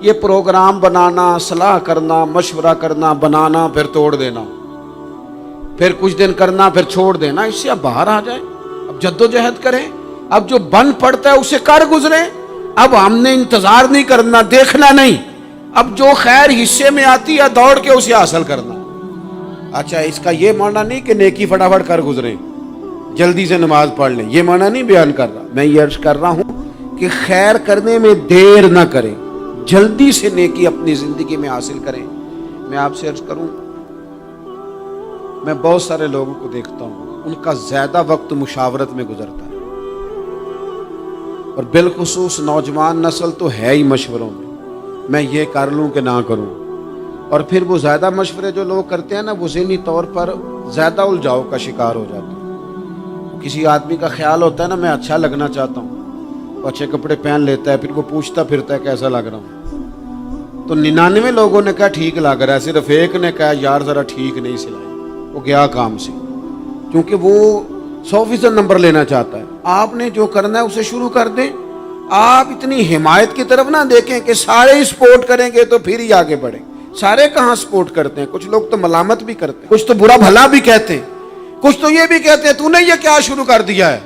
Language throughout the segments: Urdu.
یہ پروگرام بنانا، صلاح کرنا، مشورہ کرنا، بنانا پھر توڑ دینا، پھر کچھ دن کرنا پھر چھوڑ دینا، اس سے اب باہر آ جائیں، اب جد و جہد کریں، اب جو بن پڑتا ہے اسے کر گزریں۔ اب ہم نے انتظار نہیں کرنا، دیکھنا نہیں، اب جو خیر حصے میں آتی ہے دوڑ کے اسے حاصل کرنا۔ اچھا، اس کا یہ معنی نہیں کہ نیکی فٹافٹ کر گزریں، جلدی سے نماز پڑھ لیں، یہ معنی نہیں بیان کر رہا۔ میں یہ عرض کر رہا ہوں کہ خیر کرنے میں دیر نہ کریں، جلدی سے نیکی اپنی زندگی میں حاصل کریں۔ میں آپ سے عرض کروں، میں بہت سارے لوگوں کو دیکھتا ہوں، ان کا زیادہ وقت مشاورت میں گزرتا ہے، اور بالخصوص نوجوان نسل تو ہے ہی مشوروں میں یہ کر لوں کہ نہ کروں، اور پھر وہ زیادہ مشورے جو لوگ کرتے ہیں نا، وہ ذہنی طور پر زیادہ الجھاؤ کا شکار ہو جاتے ہیں۔ کسی آدمی کا خیال ہوتا ہے نا، میں اچھا لگنا چاہتا ہوں، وہ اچھے کپڑے پہن لیتا ہے، پھر وہ پوچھتا پھرتا ہے کیسا لگ رہا ہوں، تو 99 لوگوں نے کہا ٹھیک لگ رہا ہے، صرف ایک نے کہا یار ذرا ٹھیک نہیں سلائی، وہ گیا کام سے، کیونکہ وہ 100% نمبر لینا چاہتا ہے۔ آپ نے جو کرنا ہے اسے شروع کر دیں، آپ اتنی حمایت کی طرف نہ دیکھیں کہ سارے ہی سپورٹ کریں گے تو پھر ہی آگے بڑھیں۔ سارے کہاں سپورٹ کرتے ہیں، کچھ لوگ تو ملامت بھی کرتے ہیں، کچھ تو برا بھلا بھی کہتے ہیں، کچھ تو یہ بھی کہتے ہیں تو نے یہ کیا شروع کر دیا ہے۔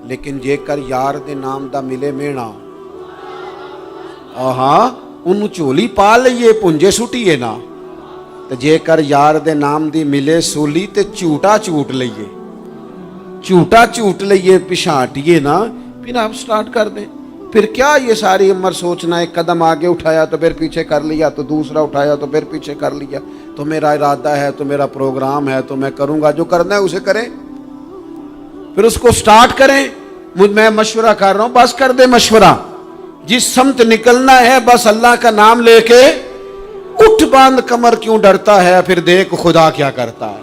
لیکن یہ کر یار دے نام دا ملے مینا، ہاں ان چولی پا لئیے پنجے سٹیے نا، تو جے کر یار دے نام دی ملے سولی تے چوٹا چوٹ لئیے، چوٹا چوٹ لئیے پچھاٹیے نا، پھر آپ سٹارٹ کر دیں۔ پھر کیا یہ ساری عمر سوچنا، ایک قدم آگے اٹھایا تو پھر پیچھے کر لیا، تو دوسرا اٹھایا تو پھر پیچھے کر لیا، تو میرا ارادہ ہے، تو میرا پروگرام ہے، تو میں کروں گا، جو کرنا ہے اسے کریں، پھر اس کو سٹارٹ کریں۔ میں مشورہ کر رہا ہوں، بس کر دے مشورہ، جس سمت نکلنا ہے بس اللہ کا نام لے کے اٹھ باندھ کمر، کیوں ڈرتا ہے، پھر دیکھ خدا کیا کرتا ہے۔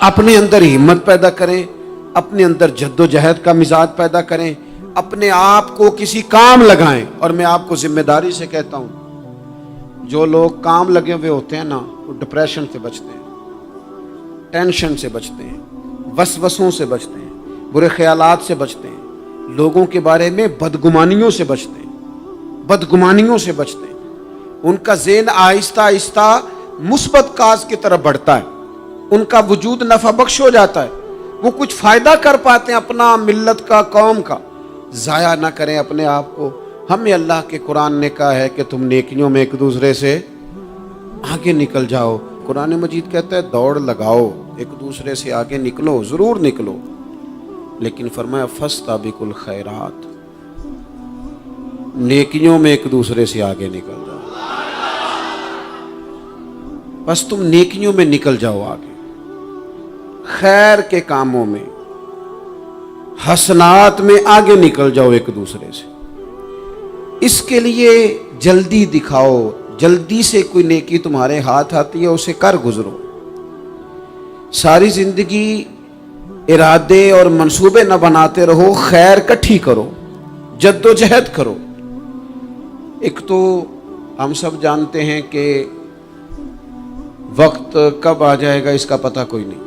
اپنے اندر ہمت پیدا کریں، اپنے اندر جد و جہد کا مزاج پیدا کریں، اپنے آپ کو کسی کام لگائیں۔ اور میں آپ کو ذمہ داری سے کہتا ہوں، جو لوگ کام لگے ہوئے ہوتے ہیں نا، وہ ڈپریشن سے بچتے ہیں، ٹینشن سے بچتے ہیں، وسوسوں سے بچتے ہیں، برے خیالات سے بچتے ہیں، لوگوں کے بارے میں بدگمانیوں سے بچتے ہیں، بدگمانیوں سے بچتے ہیں۔ ان کا ذہن آہستہ آہستہ مثبت کاز کی طرف بڑھتا ہے، ان کا وجود نفع بخش ہو جاتا ہے، وہ کچھ فائدہ کر پاتے ہیں اپنا، ملت کا، قوم کا۔ ضائع نہ کریں اپنے آپ کو۔ ہمیں اللہ کے قرآن نے کہا ہے کہ تم نیکیوں میں ایک دوسرے سے آگے نکل جاؤ۔ قرآن مجید کہتا ہے دوڑ لگاؤ، ایک دوسرے سے آگے نکلو، ضرور نکلو، لیکن فرمایا فاستبقوا الخیرات، نیکیوں میں ایک دوسرے سے آگے نکل جاؤ، بس تم نیکیوں میں نکل جاؤ آگے، خیر کے کاموں میں، حسنات میں آگے نکل جاؤ ایک دوسرے سے۔ اس کے لیے جلدی دکھاؤ، جلدی سے کوئی نیکی تمہارے ہاتھ آتی ہے اسے کر گزرو۔ ساری زندگی ارادے اور منصوبے نہ بناتے رہو، خیر کٹھی کرو، جد و جہد کرو۔ ایک تو ہم سب جانتے ہیں کہ وقت کب آ جائے گا اس کا پتہ کوئی نہیں،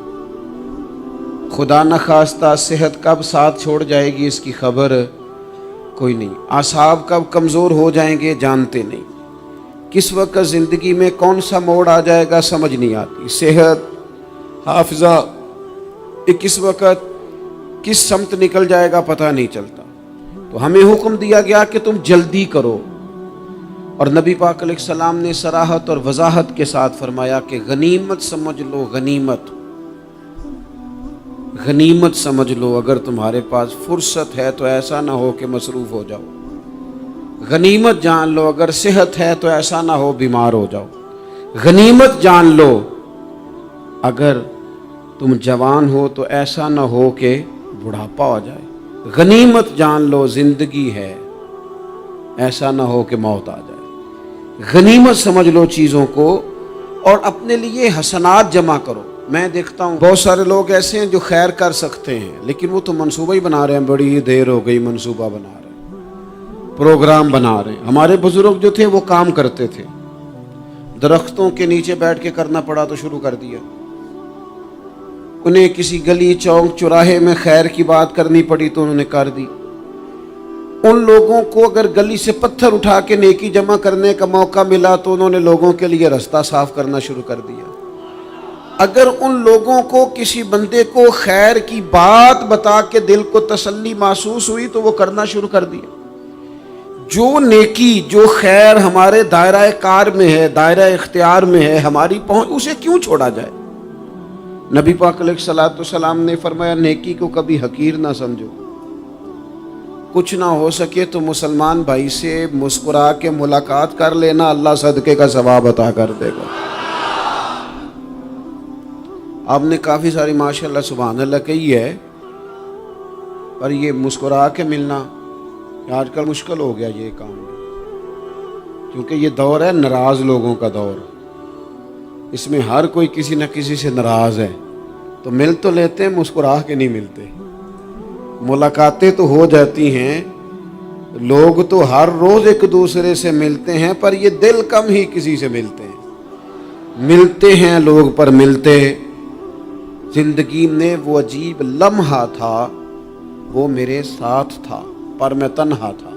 خدا نخواستہ صحت کب ساتھ چھوڑ جائے گی اس کی خبر کوئی نہیں، اعصاب کب کمزور ہو جائیں گے جانتے نہیں، کس وقت زندگی میں کون سا موڑ آ جائے گا سمجھ نہیں آتی، صحت، حافظہ، کس وقت کس سمت نکل جائے گا پتہ نہیں چلتا۔ تو ہمیں حکم دیا گیا کہ تم جلدی کرو، اور نبی پاک علیہ السلام نے صراحت اور وضاحت کے ساتھ فرمایا کہ غنیمت سمجھ لو، غنیمت، غنیمت سمجھ لو، اگر تمہارے پاس فرصت ہے تو ایسا نہ ہو کہ مصروف ہو جاؤ، غنیمت جان لو، اگر صحت ہے تو ایسا نہ ہو بیمار ہو جاؤ، غنیمت جان لو، اگر تم جوان ہو تو ایسا نہ ہو کہ بڑھاپا ہو جائے، غنیمت جان لو زندگی ہے، ایسا نہ ہو کہ موت آ جائے۔ غنیمت سمجھ لو چیزوں کو، اور اپنے لیے حسنات جمع کرو۔ میں دیکھتا ہوں بہت سارے لوگ ایسے ہیں جو خیر کر سکتے ہیں، لیکن وہ تو منصوبہ ہی بنا رہے ہیں، بڑی دیر ہو گئی منصوبہ بنا رہے ہیں، پروگرام بنا رہے ہیں۔ ہمارے بزرگ جو تھے وہ کام کرتے تھے، درختوں کے نیچے بیٹھ کے کرنا پڑا تو شروع کر دیا، انہیں کسی گلی چوک چوراہے میں خیر کی بات کرنی پڑی تو انہوں نے کر دی، ان لوگوں کو اگر گلی سے پتھر اٹھا کے نیکی جمع کرنے کا موقع ملا تو انہوں نے لوگوں کے لیے راستہ صاف کرنا شروع کر دیا۔ اگر ان لوگوں کو کسی بندے کو خیر کی بات بتا کے دل کو تسلی محسوس ہوئی تو وہ کرنا شروع کر دیا۔ جو نیکی جو خیر ہمارے دائرہ کار میں ہے، دائرہ اختیار میں ہے، ہماری پہنچ، اسے کیوں چھوڑا جائے؟ نبی پاک علیہ الصلوۃ والسلام نے فرمایا نیکی کو کبھی حقیر نہ سمجھو، کچھ نہ ہو سکے تو مسلمان بھائی سے مسکرا کے ملاقات کر لینا، اللہ صدقے کا ثواب عطا کر دے گا۔ آپ نے کافی ساری ماشاءاللہ سبحان اللہ کہی ہے، پر یہ مسکرا کے ملنا آج کل مشکل ہو گیا یہ کام، کیونکہ یہ دور ہے ناراض لوگوں کا دور، اس میں ہر کوئی کسی نہ کسی سے ناراض ہے، تو مل تو لیتے ہیں، مسکرا کے نہیں ملتے۔ ملاقاتیں تو ہو جاتی ہیں، لوگ تو ہر روز ایک دوسرے سے ملتے ہیں، پر یہ دل کم ہی کسی سے ملتے ہیں۔ ملتے ہیں لوگ پر ملتے، زندگی میں وہ عجیب لمحہ تھا، وہ میرے ساتھ تھا پر میں تنہا تھا۔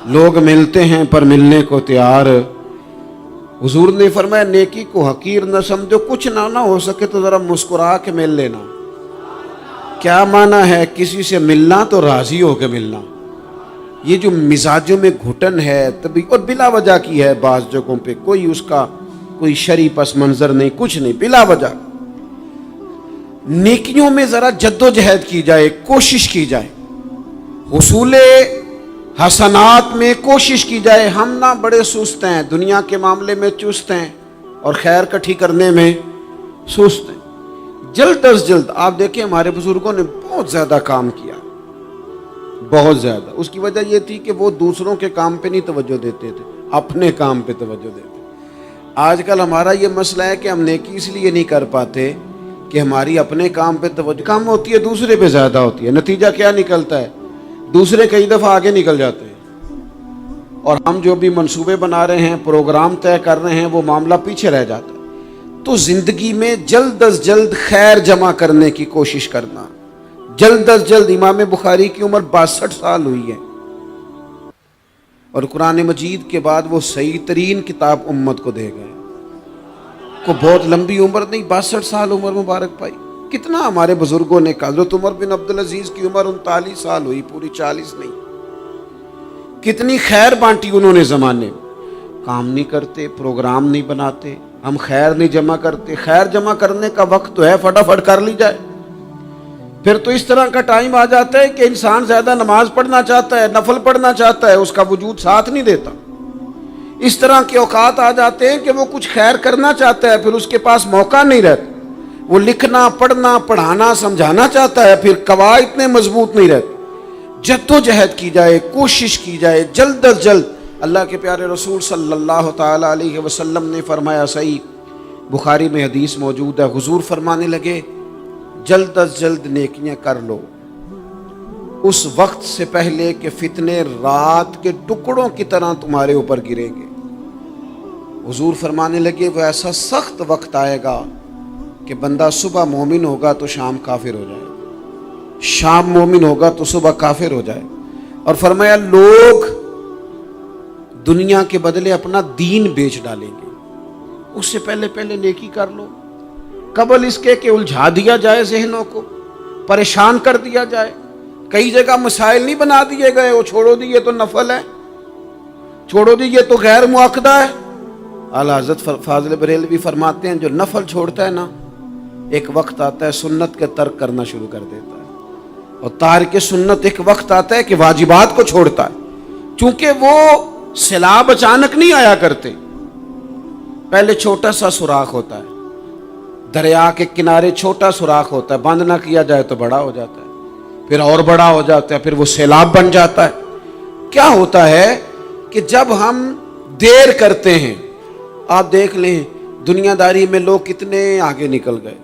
لوگ ملتے ہیں پر ملنے کو تیار۔ حضور نے فرمایا نیکی کو حقیر نہ سمجھو، کچھ نہ ہو سکے تو ذرا مسکرا کے مل لینا۔ کیا معنی ہے؟ کسی سے ملنا تو راضی ہو کے ملنا۔ یہ جو مزاجوں میں گھٹن ہے تبھی، اور بلا وجہ کی ہے بعض جگہوں پہ، کوئی اس کا کوئی شرعی پس منظر نہیں، کچھ نہیں، بلا وجہ۔ نیکیوں میں ذرا جد و جہد کی جائے، کوشش کی جائے، حصول حسنات میں کوشش کی جائے۔ ہم نہ بڑے سست ہیں، دنیا کے معاملے میں چست ہیں اور خیر کٹھی کرنے میں سست ہیں۔ جلد از جلد آپ دیکھیں ہمارے بزرگوں نے بہت زیادہ کام کیا، بہت زیادہ۔ اس کی وجہ یہ تھی کہ وہ دوسروں کے کام پہ نہیں توجہ دیتے تھے، اپنے کام پہ توجہ دیتے۔ آج کل ہمارا یہ مسئلہ ہے کہ ہم نیکی اس لیے نہیں کر پاتے کہ ہماری اپنے کام پہ توجہ کم ہوتی ہے، دوسرے پہ زیادہ ہوتی ہے۔ نتیجہ کیا نکلتا ہے؟ دوسرے کئی دفعہ آگے نکل جاتے ہیں، اور ہم جو بھی منصوبے بنا رہے ہیں، پروگرام طے کر رہے ہیں، وہ معاملہ پیچھے رہ جاتا ہے۔ تو زندگی میں جلد از جلد خیر جمع کرنے کی کوشش کرنا، جلد از جلد۔ امام بخاری کی عمر 62 سال ہوئی ہے، اور قرآن مجید کے بعد وہ صحیح ترین کتاب امت کو دے گئے۔ کو بہت لمبی عمر نہیں، 62 سال عمر مبارک پائی۔ کتنا ہمارے بزرگوں نے کہا، حضرت عمر بن عبدالعزیز کی عمر 39 سال ہوئی، پوری 40 نہیں۔ کتنی خیر بانٹی انہوں نے زمانے میں۔ کام نہیں کرتے، پروگرام نہیں بناتے، ہم خیر نہیں جمع کرتے۔ خیر جمع کرنے کا وقت تو ہے، فٹافٹ کر لی جائے۔ پھر تو اس طرح کا ٹائم آ جاتا ہے کہ انسان زیادہ نماز پڑھنا چاہتا ہے، نفل پڑھنا چاہتا ہے، اس کا وجود ساتھ نہیں دیتا۔ اس طرح کے اوقات آ جاتے ہیں کہ وہ کچھ خیر کرنا چاہتا ہے، پھر اس کے پاس موقع نہیں رہتا۔ وہ لکھنا، پڑھنا، پڑھانا، سمجھانا چاہتا ہے، پھر قواعد اتنے مضبوط نہیں رہتے۔ جد و جہد کی جائے، کوشش کی جائے، جلد از جلد۔ اللہ کے پیارے رسول صلی اللہ تعالی علیہ وسلم نے فرمایا، صحیح بخاری میں حدیث موجود ہے، حضور فرمانے لگے جلد از جلد نیکیاں کر لو اس وقت سے پہلے کہ فتنے رات کے ٹکڑوں کی طرح تمہارے اوپر گریں گے۔ حضور فرمانے لگے وہ ایسا سخت وقت آئے گا کہ بندہ صبح مومن ہوگا تو شام کافر ہو جائے، شام مومن ہوگا تو صبح کافر ہو جائے۔ اور فرمایا لوگ دنیا کے بدلے اپنا دین بیچ ڈالیں گے۔ اس سے پہلے نیکی کر لو، قبل اس کے کہ الجھا دیا جائے، ذہنوں کو پریشان کر دیا جائے۔ کئی جگہ مسائل نہیں بنا دیے گئے، وہ چھوڑو دیے تو نفل ہے، چھوڑو دیے تو غیر مؤکدہ ہے۔ اعلیٰ حضرت فاضل بریلوی فرماتے ہیں جو نفل چھوڑتا ہے نا، ایک وقت آتا ہے سنت کے ترک کرنا شروع کر دیتا ہے، اور تارک سنت ایک وقت آتا ہے کہ واجبات کو چھوڑتا ہے۔ چونکہ وہ سیلاب اچانک نہیں آیا کرتے، پہلے چھوٹا سا سوراخ ہوتا ہے، دریا کے کنارے چھوٹا سوراخ ہوتا ہے، بند نہ کیا جائے تو بڑا ہو جاتا ہے، پھر اور بڑا ہو جاتا ہے، پھر وہ سیلاب بن جاتا ہے۔ کیا ہوتا ہے کہ جب ہم دیر کرتے ہیں، آپ دیکھ لیں دنیا داری میں لوگ کتنے آگے نکل گئے،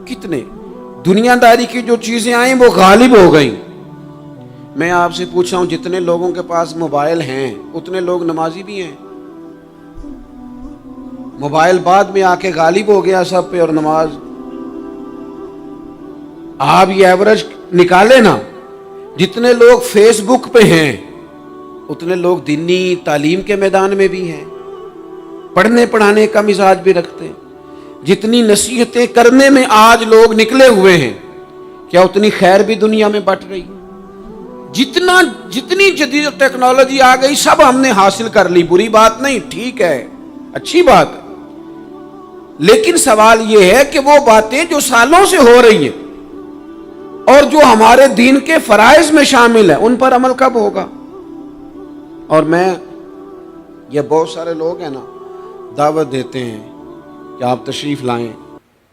کتنے دنیا داری کی جو چیزیں آئیں وہ غالب ہو گئیں۔ میں آپ سے پوچھ رہا ہوں جتنے لوگوں کے پاس موبائل ہیں اتنے لوگ نمازی بھی ہیں؟ موبائل بعد میں آ کے غالب ہو گیا سب پہ، اور نماز آپ یہ ایوریج نکالے نا، جتنے لوگ فیس بک پہ ہیں اتنے لوگ دینی تعلیم کے میدان میں بھی ہیں، پڑھنے پڑھانے کا مزاج بھی رکھتے ہیں۔ جتنی نصیحتیں کرنے میں آج لوگ نکلے ہوئے ہیں، کیا اتنی خیر بھی دنیا میں بٹ رہی؟ جتنی جدید ٹیکنالوجی آ گئی سب ہم نے حاصل کر لی، بری بات نہیں، ٹھیک ہے، اچھی بات ہے، لیکن سوال یہ ہے کہ وہ باتیں جو سالوں سے ہو رہی ہیں اور جو ہمارے دین کے فرائض میں شامل ہیں ان پر عمل کب ہوگا؟ اور میں یہ بہت سارے لوگ ہیں نا دعوت دیتے ہیں کہ آپ تشریف لائیں،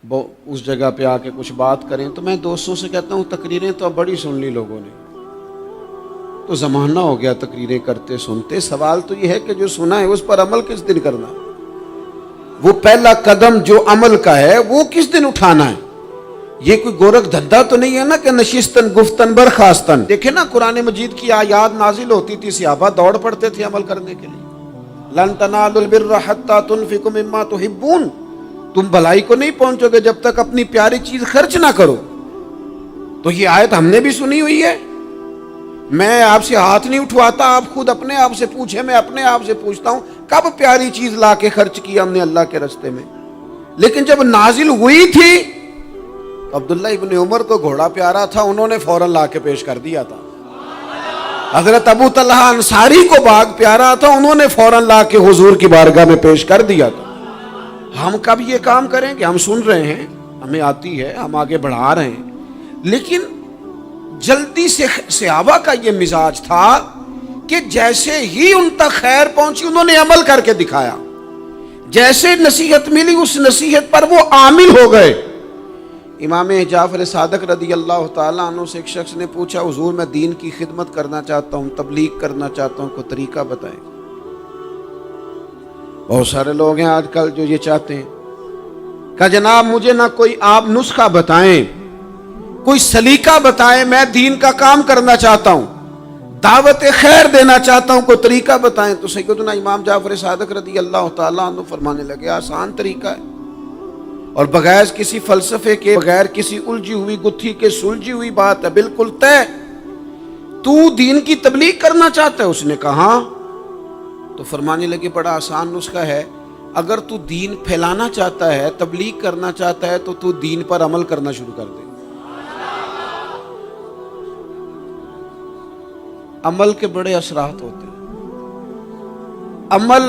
اس جگہ پہ آ کے کچھ بات کریں، تو میں دوستوں سے کہتا ہوں تقریریں تو اب بڑی سن لی لوگوں نے، تو زمانہ ہو گیا تقریریں کرتے سنتے، سوال تو یہ ہے کہ جو سنا ہے اس پر عمل کس دن کرنا ہے؟ وہ پہلا قدم جو عمل کا ہے وہ کس دن اٹھانا ہے؟ یہ کوئی گورکھ دھندا تو نہیں ہے نا کہ نشستن گفتن برخاستن۔ دیکھیں نا قرآن مجید کی آیات نازل ہوتی تھی، صحابہ دوڑ پڑتے تھے عمل کرنے کے لیے۔ لن تنالوا البر حتى تنفقوا مما تحبون، تم بھلائی کو نہیں پہنچو گے جب تک اپنی پیاری چیز خرچ نہ کرو۔ تو یہ آیت ہم نے بھی سنی ہوئی ہے، میں آپ سے ہاتھ نہیں اٹھواتا، آپ خود اپنے آپ سے پوچھیں، میں اپنے آپ سے پوچھتا ہوں کب پیاری چیز لا کے خرچ کیا ہم نے اللہ کے راستے میں؟ لیکن جب نازل ہوئی تھی عبداللہ ابن عمر کو گھوڑا پیارا تھا، انہوں نے فوراً لا کے پیش کر دیا تھا۔ حضرت ابو طلحہ انصاری کو باغ پیارا تھا، انہوں نے فوراً لا کے حضور کی بارگاہ میں پیش کر دیا تھا۔ ہم کب یہ کام کریں کہ ہم سن رہے ہیں، ہمیں آتی ہے، ہم آگے بڑھا رہے ہیں، لیکن جلدی سے صحابہ کا یہ مزاج تھا کہ جیسے ہی ان تک خیر پہنچی انہوں نے عمل کر کے دکھایا، جیسے نصیحت ملی اس نصیحت پر وہ عامل ہو گئے۔ امام جعفر صادق رضی اللہ تعالیٰ عنہ سے ایک شخص نے پوچھا حضور میں دین کی خدمت کرنا چاہتا ہوں، تبلیغ کرنا چاہتا ہوں، کوئی طریقہ بتائیں۔ بہت سارے لوگ ہیں آج کل جو یہ چاہتے ہیں کہ جناب مجھے نہ کوئی آپ نسخہ بتائیں، کوئی سلیقہ بتائیں، میں دین کا کام کرنا چاہتا ہوں، دعوت خیر دینا چاہتا ہوں، کوئی طریقہ بتائیں۔ تو سیدنا امام جعفر صادق رضی اللہ تعالیٰ عنہ فرمانے لگے آسان طریقہ ہے، اور بغیر کسی فلسفے کے، بغیر کسی الجھی ہوئی گتھی کے سلجھی ہوئی بات ہے، بالکل طے۔ تو دین کی تبلیغ کرنا چاہتا ہے؟ اس نے کہا ہاں۔ تو فرمانے لگے بڑا آسان نسخہ ہے، اگر تو دین پھیلانا چاہتا ہے، تبلیغ کرنا چاہتا ہے، تو دین پر عمل کرنا شروع کر دے۔ عمل کے بڑے اثرات ہوتے ہیں۔ عمل،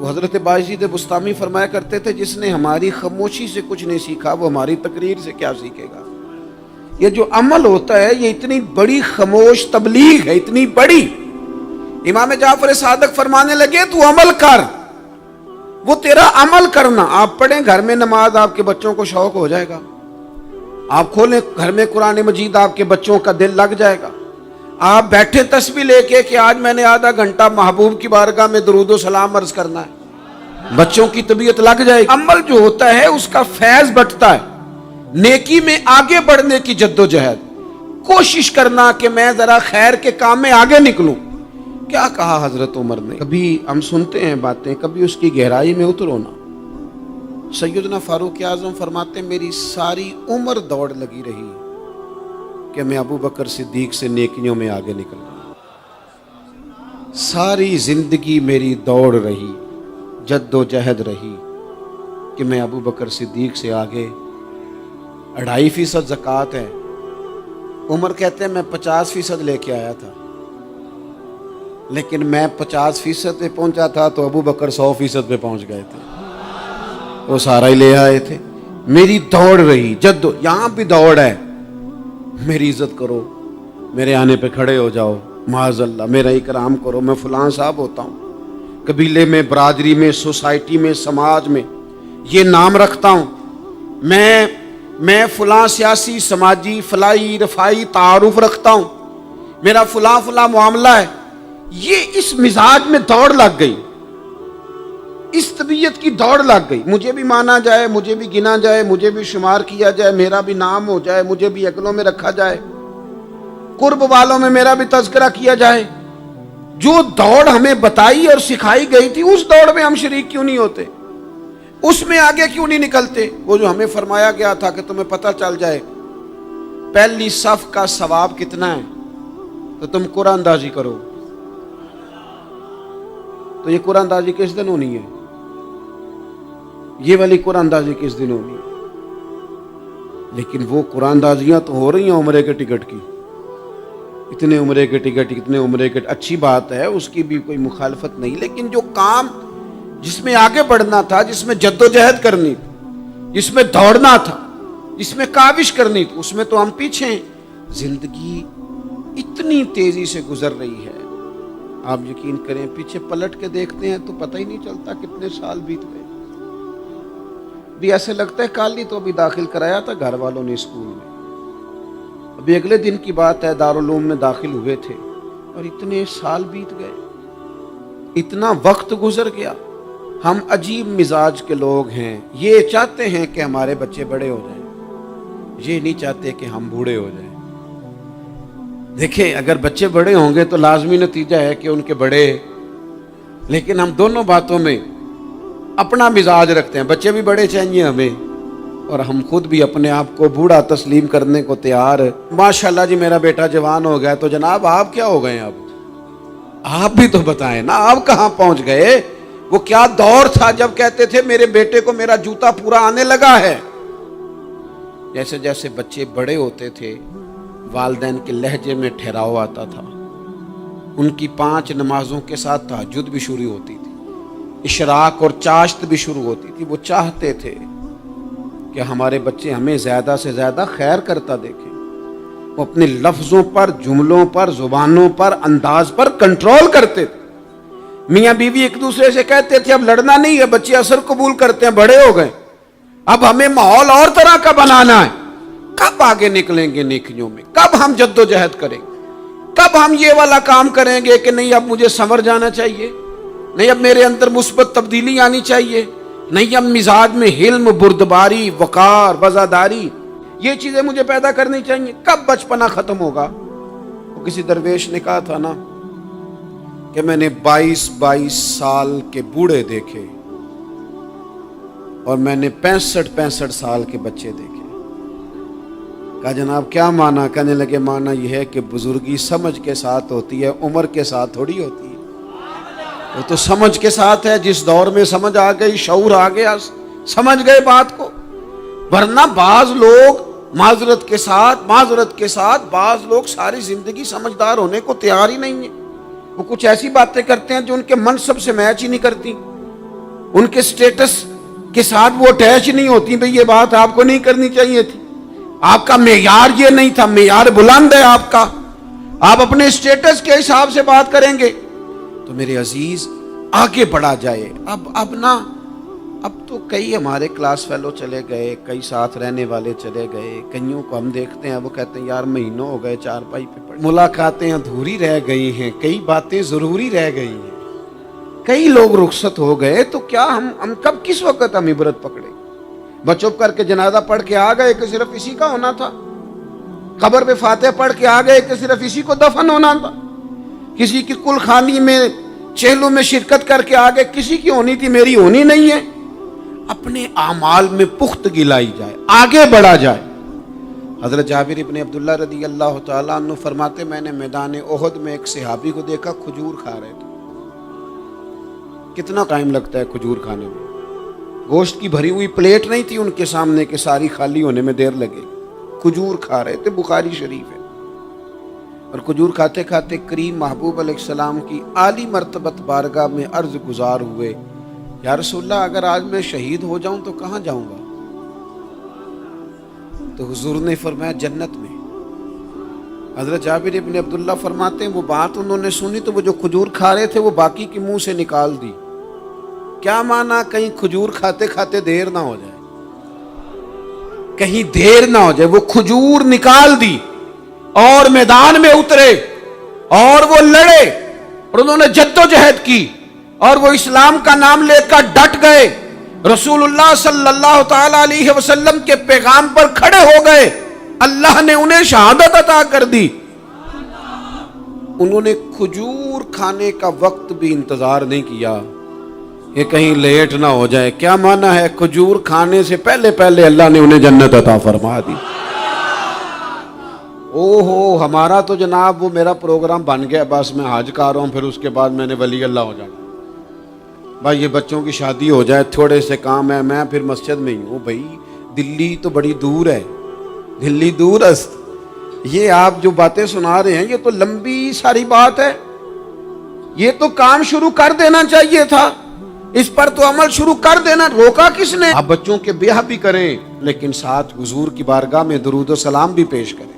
حضرت باجید بستامی فرمایا کرتے تھے جس نے ہماری خاموشی سے کچھ نہیں سیکھا وہ ہماری تقریر سے کیا سیکھے گا۔ یہ جو عمل ہوتا ہے یہ اتنی بڑی خاموش تبلیغ ہے، اتنی بڑی۔ امام جعفر صادق فرمانے لگے تو عمل کر، وہ تیرا عمل کرنا۔ آپ پڑھیں گھر میں نماز، آپ کے بچوں کو شوق ہو جائے گا، آپ کھولیں گھر میں قرآن مجید، آپ کے بچوں کا دل لگ جائے گا۔ آپ بیٹھے تسبیح لے کے کہ آج میں نے آدھا گھنٹہ محبوب کی بارگاہ میں درود و سلام عرض کرنا ہے، بچوں کی طبیعت لگ جائے گی۔ عمل جو ہوتا ہے اس کا فیض بٹتا ہے، نیکی میں آگے بڑھنے کی جد و جہد، کوشش کرنا کہ میں ذرا خیر کے کام میں آگے نکلوں۔ کیا کہا حضرت عمر نے؟ کبھی ہم سنتے ہیں باتیں، کبھی اس کی گہرائی میں اترو نا۔ سیدنا فاروق اعظم فرماتے ہیں میری ساری عمر دوڑ لگی رہی کہ میں ابو بکر صدیق سے نیکیوں میں آگے نکل رہا، ساری زندگی میری دوڑ رہی، جد و جہد رہی کہ میں ابو بکر صدیق سے آگے۔ 2.5% زکوٰۃ ہے، عمر کہتے ہیں میں 50% لے کے آیا تھا، لیکن میں 50% پہ پہنچا تھا تو ابو بکر 100% پہ پہنچ گئے تھے، وہ سارا ہی لے آئے تھے۔ میری دوڑ رہی، جد، یہاں بھی دوڑ ہے، میری عزت کرو، میرے آنے پہ کھڑے ہو جاؤ، معاذ اللہ میرا اکرام کرو، میں فلاں صاحب ہوتا ہوں، قبیلے میں، برادری میں، سوسائٹی میں، سماج میں یہ نام رکھتا ہوں، میں فلاں سیاسی، سماجی، فلاحی، رفائی تعارف رکھتا ہوں، میرا فلاں معاملہ ہے۔ یہ اس مزاج میں دوڑ لگ گئی، اس طبیعت کی دوڑ لگ گئی، مجھے بھی مانا جائے، مجھے بھی گنا جائے، مجھے بھی شمار کیا جائے، میرا بھی نام ہو جائے، مجھے بھی اگلوں میں رکھا جائے، قرب والوں میں میرا بھی تذکرہ کیا جائے۔ جو دوڑ ہمیں بتائی اور سکھائی گئی تھی اس دوڑ میں ہم شریک کیوں نہیں ہوتے؟ اس میں آگے کیوں نہیں نکلتے؟ وہ جو ہمیں فرمایا گیا تھا کہ تمہیں پتہ چل جائے پہلی صف کا ثواب کتنا ہے تو تم قرآن اندازی کرو، تو یہ قرآن اندازی کس دن ہونی ہے؟ یہ والی قرآن اندازی کس دن ہونی ہے؟ لیکن وہ قرآن اندازیاں تو ہو رہی ہیں عمرے کے ٹکٹ کی، اتنے عمرے کے ٹکٹ، اتنے عمرے کے، اچھی بات ہے، اس کی بھی کوئی مخالفت نہیں، لیکن جو کام جس میں آگے بڑھنا تھا، جس میں جد و جہد کرنی تھی، جس میں دوڑنا تھا، جس میں کاوش کرنی تھی، اس میں تو ہم پیچھے ہیں۔ زندگی اتنی تیزی سے گزر رہی ہے، آپ یقین کریں پیچھے پلٹ کے دیکھتے ہیں تو پتہ ہی نہیں چلتا کتنے سال بیت گئے۔ بھی ایسے لگتا ہے کل ہی تو ابھی داخل کرایا تھا گھر والوں نے اسکول میں، ابھی اگلے دن کی بات ہے دارالعلوم میں داخل ہوئے تھے اور اتنے سال بیت گئے، اتنا وقت گزر گیا۔ ہم عجیب مزاج کے لوگ ہیں، یہ چاہتے ہیں کہ ہمارے بچے بڑے ہو جائیں، یہ نہیں چاہتے کہ ہم بوڑھے ہو جائیں۔ دیکھیں اگر بچے بڑے ہوں گے تو لازمی نتیجہ ہے کہ ان کے بڑے، لیکن ہم دونوں باتوں میں اپنا مزاج رکھتے ہیں، بچے بھی بڑے چاہیے ہمیں اور ہم خود بھی اپنے آپ کو بوڑھا تسلیم کرنے کو تیار۔ ماشاءاللہ جی میرا بیٹا جوان ہو گیا، تو جناب آپ کیا ہو گئے؟ اب آپ بھی تو بتائیں نا، آپ کہاں پہنچ گئے؟ وہ کیا دور تھا جب کہتے تھے میرے بیٹے کو میرا جوتا پورا آنے لگا ہے۔ جیسے جیسے بچے بڑے ہوتے تھے والدین کے لہجے میں ٹھہراؤ آتا تھا، ان کی 5 نمازوں کے ساتھ تہجد بھی شروع ہوتی تھی، اشراق اور چاشت بھی شروع ہوتی تھی۔ وہ چاہتے تھے کہ ہمارے بچے ہمیں زیادہ سے زیادہ خیر کرتا دیکھیں، وہ اپنے لفظوں پر، جملوں پر، زبانوں پر، انداز پر کنٹرول کرتے تھے۔ میاں بیوی ایک دوسرے سے کہتے تھے اب لڑنا نہیں ہے، بچے اثر قبول کرتے ہیں، بڑے ہو گئے، اب ہمیں ماحول اور طرح کا بنانا ہے۔ کب آگے نکلیں گے نیکیوں میں؟ کب ہم جد و جہد کریں گے؟ کب ہم یہ والا کام کریں گے کہ نہیں اب مجھے سنور جانا چاہیے، نہیں اب میرے اندر مثبت تبدیلی آنی چاہیے، نہیں اب مزاج میں حلم، بردباری، وقار، وفاداری، یہ چیزیں مجھے پیدا کرنی چاہیے۔ کب بچپنا ختم ہوگا؟ وہ کسی درویش نے کہا تھا نا کہ میں نے 22 سال کے بوڑھے دیکھے اور میں نے 65 سال کے بچے دیکھے۔ کہا جناب کیا معنی؟ کہنے لگے معنی یہ ہے کہ بزرگی سمجھ کے ساتھ ہوتی ہے، عمر کے ساتھ تھوڑی ہوتی ہے۔ وہ تو سمجھ کے ساتھ ہے، جس دور میں سمجھ آ گئی، شعور آ گیا، سمجھ گئے بات کو۔ ورنہ بعض لوگ معذرت کے ساتھ بعض لوگ ساری زندگی سمجھدار ہونے کو تیار ہی نہیں ہیں۔ وہ کچھ ایسی باتیں کرتے ہیں جو ان کے منصب سے میچ ہی نہیں کرتی، ان کے سٹیٹس کے ساتھ وہ اٹیچ نہیں ہوتی۔ بھئی یہ بات آپ کو نہیں کرنی چاہیے تھی، آپ کا معیار یہ نہیں تھا، معیار بلند ہے آپ کا، آپ اپنے سٹیٹس کے حساب سے بات کریں گے۔ تو میرے عزیز آگے بڑھا جائے۔ اب تو کئی ہمارے کلاس فیلو چلے گئے، کئی ساتھ رہنے والے چلے گئے، کئیوں کو ہم دیکھتے ہیں وہ کہتے ہیں یار مہینوں ہو گئے چارپائی پہ پڑے، ملاقاتیں ادھوری رہ گئی ہیں، کئی باتیں ضروری رہ گئی ہیں، کئی لوگ رخصت ہو گئے، تو کیا ہم کب کس وقت ہم عبرت پکڑے؟ بس چپ کر کے جنازہ پڑھ کے آ گئے کہ صرف اسی کا ہونا تھا، قبر پہ فاتحہ پڑھ کے آ گئے کہ صرف اسی کو دفن ہونا تھا، کسی کی کل خانی میں چہلوں میں شرکت کر کے آ گئے، کسی کی ہونی تھی میری ہونی نہیں ہے۔ اپنے اعمال میں پختگی لائی جائے، آگے بڑھا جائے۔ حضرت جابر ابن عبداللہ رضی اللہ تعالیٰ عنہ فرماتے میں نے میدان احد میں ایک صحابی کو دیکھا کھجور کھا رہے تھے۔ کتنا ٹائم لگتا ہے کھجور کھانے میں؟ گوشت کی بھری ہوئی پلیٹ نہیں تھی ان کے سامنے کہ ساری خالی ہونے میں دیر لگے، کھجور کھا رہے تھے، بخاری شریف ہے۔ اور کھجور کھاتے کھاتے کریم محبوب علیہ السلام کی عالی مرتبت بارگاہ میں عرض گزار ہوئے، یا رسول اللہ اگر آج میں شہید ہو جاؤں تو کہاں جاؤں گا؟ تو حضور نے فرمایا جنت میں۔ حضرت جابر ابن عبداللہ فرماتے ہیں وہ بات انہوں نے سنی تو وہ جو کھجور کھا رہے تھے وہ باقی کی منہ سے نکال دی۔ کیا معنی؟ کہیں کھجور کھاتے کھاتے دیر نہ ہو جائے، کہیں دیر نہ ہو جائے۔ وہ کھجور نکال دی اور میدان میں اترے اور وہ لڑے اور انہوں نے جد و جہد کی اور وہ اسلام کا نام لے کر ڈٹ گئے، رسول اللہ صلی اللہ تعالی علیہ وسلم کے پیغام پر کھڑے ہو گئے، اللہ نے انہیں شہادت عطا کر دی۔ انہوں نے کھجور کھانے کا وقت بھی انتظار نہیں کیا کہ کہیں لیٹ نہ ہو جائے۔ کیا معنی ہے؟ کھجور کھانے سے پہلے پہلے اللہ نے انہیں جنت عطا فرما دی۔ اوہو، ہمارا تو جناب وہ میرا پروگرام بن گیا، بس میں حج کر رہا ہوں، پھر اس کے بعد میں نے ولی اللہ ہو جانا۔ بھائی یہ بچوں کی شادی ہو جائے، تھوڑے سے کام ہے، میں پھر مسجد میں ہی ہوں. بھائی دلی تو بڑی دور ہے، دلی دور است. یہ آپ جو باتیں سنا رہے ہیں یہ تو لمبی ساری بات ہے. یہ تو کام شروع کر دینا چاہیے تھا، اس پر تو عمل شروع کر دینا، روکا کس نے؟ آپ بچوں کے بیاہ بھی کریں لیکن ساتھ حضور کی بارگاہ میں درود و سلام بھی پیش کریں.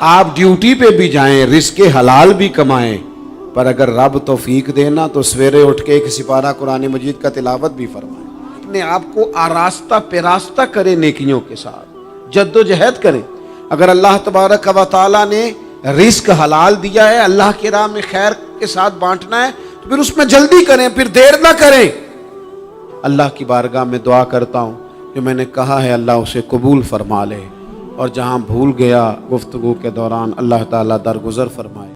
آپ ڈیوٹی پہ بھی جائیں، رزق حلال بھی کمائیں، پر اگر رب توفیق دینا تو سویرے اٹھ کے ایک سپارہ قرآن مجید کا تلاوت بھی فرمائیں. اپنے آپ کو آراستہ پیراستہ کریں، نیکیوں کے ساتھ جد و جہد کریں. اگر اللہ تبارک و تعالیٰ نے رزق حلال دیا ہے، اللہ کی راہ میں خیر کے ساتھ بانٹنا ہے، تو پھر اس میں جلدی کریں، پھر دیر نہ کریں. اللہ کی بارگاہ میں دعا کرتا ہوں جو میں نے کہا ہے اللہ اسے قبول فرما لے، اور جہاں بھول گیا گفتگو کے دوران اللہ تعالیٰ درگزر فرمائے.